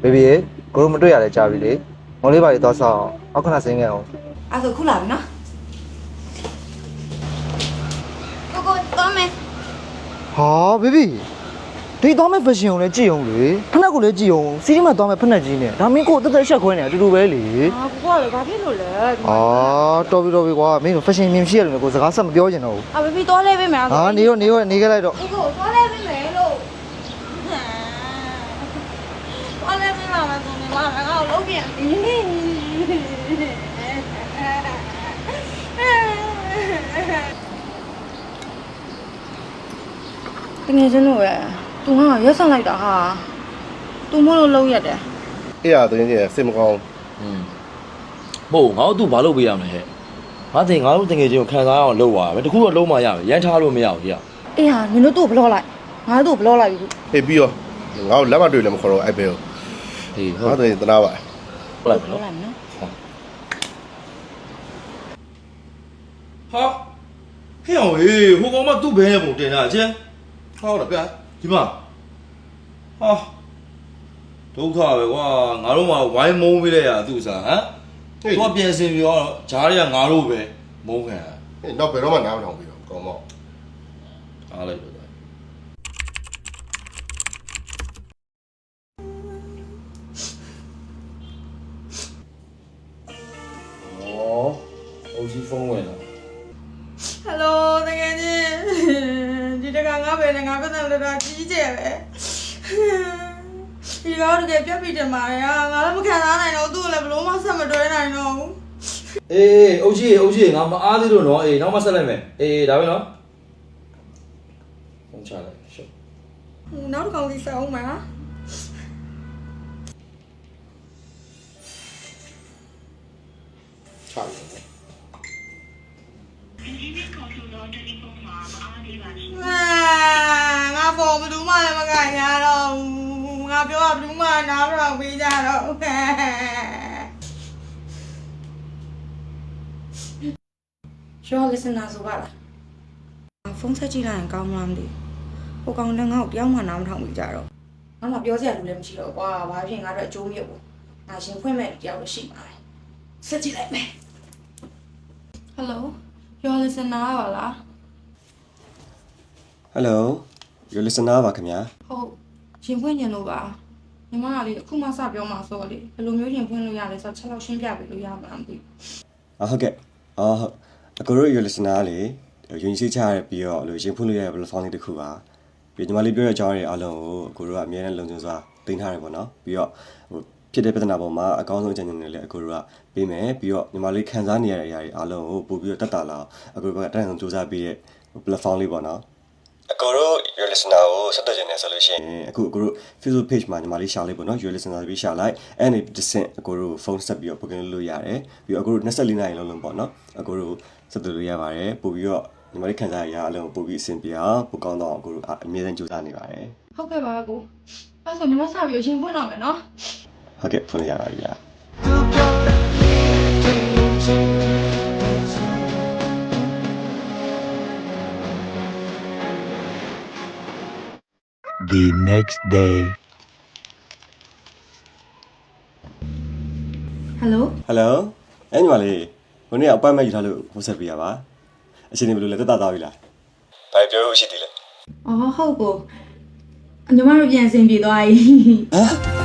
ဘေဘီရေကိုတို့မတွေ့ရလဲကြာပြီလေမောင်လေးပါလေးသွားဆောက်အောင်အောက်ခဏဆင်းခဲ့အောင် အဲ့ဆိုခုလာပြီနော်ကိုတော့မယ် ဟာဘေဘီဒီသွားမဲ့ဖက်ရှင်ကိုလည်းကြည့်အောင်လေဖက်နက်ကိုလည်းကြည့်အောင်စီးရီမှာသွားမဲ့ဖက်နက်ကြီးနဲ့ဒါမင်းကိုတက်တက်ရှက်ခွဲနေအတူတူပဲလေ ဟာကိုကလည်းဘာဖြစ်လို့လဲ အာတော်ပြီကွာမင်းတို့ဖက်ရှင်မြင်ရှိရတယ်လေကိုစကားဆက်မပြောချင်တော့ဘူး အဘေဘီသွားလဲပေးမယ် ဟာနေနေခဲ့လိုက်တော့ ကိုသွားလဲပေးမယ်လို့သွားလဲပေးမှာမဆိုနေမှာငါ့ကိုလုံးပြန်တကယ်ချင်းလို့ရသူကရက်ဆက်လိုက်တာဟာသူမလို့လုံးရက်တယ် အဲ့ရသတင်းကြီးစိတ်မကောင်း ဟုတ်ငါတို့ဘာလုပ်ပေးရမလဲဟဲ့ငါတင်ငါတို့တကယ်ချင်းကိုခံစားရအောင်လုပ်ပါမယ်တခုတော့လုံးမရမယ်ရမ်းထားလို့မရဘူးကြီး အေးဟာနင်တို့သူ့ဘလော့လိုက်ငါတို့ဘလော့လိုက်ပြီ ဟေးပြီးတော့ငါ့ကိုလက်မတွေ့လည်းမခေါ်တော့အဲ့ဘဲကို ဟေးဟု ငါ တ် တို့သနာပါ ဟုတ်လိုက် ဘ နော် လော့လိုက်နော် ဟာဟဲ့အောင်ဟေးဟိုကောင်မသူ့ဘဲရဲ့ပုံတင်တာအချင်း ဟုတ်တယ်ဗျာ ဒီမှာဟာဒုက္ခပဲကွာငါတို့မှဝိုင်းမုန်းပေးလိုက်ရသူ့စားဟမ်သူကပြန်စင်ပြီးတော့ဂျားတွေကငါတို့ပဲမုန်းခံ ဟေးတော့ဘယ်တော့မှနားမထောင်ပြီးတော့ကောင်းတော့ အားလိုက်တော့အိုဂျီဖုန်းဝင်လာ ဟယ်လိုတကယ်ချင်းဒီတကငါပဲနဲ့ငါပြဿနာလာကြီးကျယ်ပဲဒီကောင်တကယ်ပြတ်ပြီးတယ်မှာငါလည်းမခံစားနိုင်တော့သူ့ကိုလည်းဘလို့မှဆက်မတွဲနိုင်တော့ဘူး အေးအိုဂျီငါမအားသေးလို့နော်အေးနောက်မှဆက်လိုက်မယ်အေးဒါပဲနော်ဖုန်းချလိုက်ရှုပ် နောက်တစ်ကောင်စီဆက်အောင်မှာ ချတယ် ငါပေါ်ဘလူးမှလည်းမကန်ရတော့ဘူးငါပြောတာဘလူးမှနားတော့ပေးကြတော့ရော listener ဆိုပါလားဖုန်းဆက်ကြည့်လိုက်ရင်ကောင်းမလားမသိဟိုကောင်လည်းငါ့ကိုတယောက်မှနားမထောင်ပြီးကြတော့ငါမှပြောစရာလူလည်းမရှိတော့ကွာဘာဖြစ်ငါတို့အကျိုးမြတ်ဘူးငါရှင်ဖွင့်မဲ့တယောက်လည်းရှိပါတယ်ဆက်ကြည့်လိုက်မယ် Hello your listener ပါလား Hello your listener ပါခင်ဗျာ ဟုတ်ရင်ဖွင့်ညင်လို့ပါညီမကလေအခုမှစပြောမှဆိုတော့လေဘယ်လိုမျိုးရင်ဖွင့်လို့ရလဲဆိုတော့ချက်လောက်ရှင်းပြပေးလို့ရမှာမသိဘူး ဟုတ်ကဲ့ဟုတ်အကိုတို့ your listener လေယဉ်ကျေးချရပြီးတော့လို့ရင်ဖွင့်လို့ရတဲ့ platform လေးတစ်ခုပါပြီးညီမလေးပြောတဲ့အကြောင်းတွေအားလုံးကိုအကိုတို့ကအမြဲတမ်းလုံခြုံစွာတင်ထားတယ်ပေါ့နော်ပြီးတော့ဟိုဖြစ်တဲ့ပြဿနာပေါ်မှာအကောင်းဆုံးအကြံဉာဏ်တွေလည်းအကိုတို့ကပေးမယ်ပြီးတော့ညီမလေးခံစားနေရတဲ့အရာတွေအားလုံးကိုပို့ပြီးတော့တက်တာလာအကိုတို့ကအတန်းဆုံးစူးစမ်းပေးတဲ့ platform လေးပေါ့နော်အကိုတို့ your listener ကိုဆက်သွယ်နေဆိုလို့ရှိရင်အခုအကိုတို့ Facebook page မှာညီမလေးရှာလိုက်ပေါ့နော် your listener ပြီးရှာလိုက်အဲ့ဒီတစ်ဆင့်အကိုတို့ဖုန်းဆက်ပြီးတော့ booking လုပ်လို့ရတယ်ပြီးတော့အကိုတို့24နာရီလုံးလုံးပေါ့နော်အကိုတို့ဆက်သွယ်လို့ရပါတယ်ပို့ပြီးတော့ညီမလေးခံစားရအလုံးပို့ပြီးအဆင်ပြေအောင်ပိုကောင်းတော့အကိုတို့အမြဲတမ်းကြိုးစားနေပါတယ် ဟုတ်ကဲ့ပါကိုအဲ့ဆိုညီမစပြီးရင်ဖွင့်တော့မယ်နော် ဟုတ်ကဲ့ဖွင့်ရပါပြီဗျာ The next day. Hello ဟယ်လိုအဲ့ညီမလေးခုနေ့အပတ်မဲ့ယူထားလို့ဟိုဆက်ပေးရပါအချိန်နေဘယ်လိုလဲတက်တာသားပြီလားဘာပြောလို့ရှိသေးလဲ အော်ဟုတ်ကိုညီမတို့ပြန်ဆင်ပြေသွားပြီ ဟမ်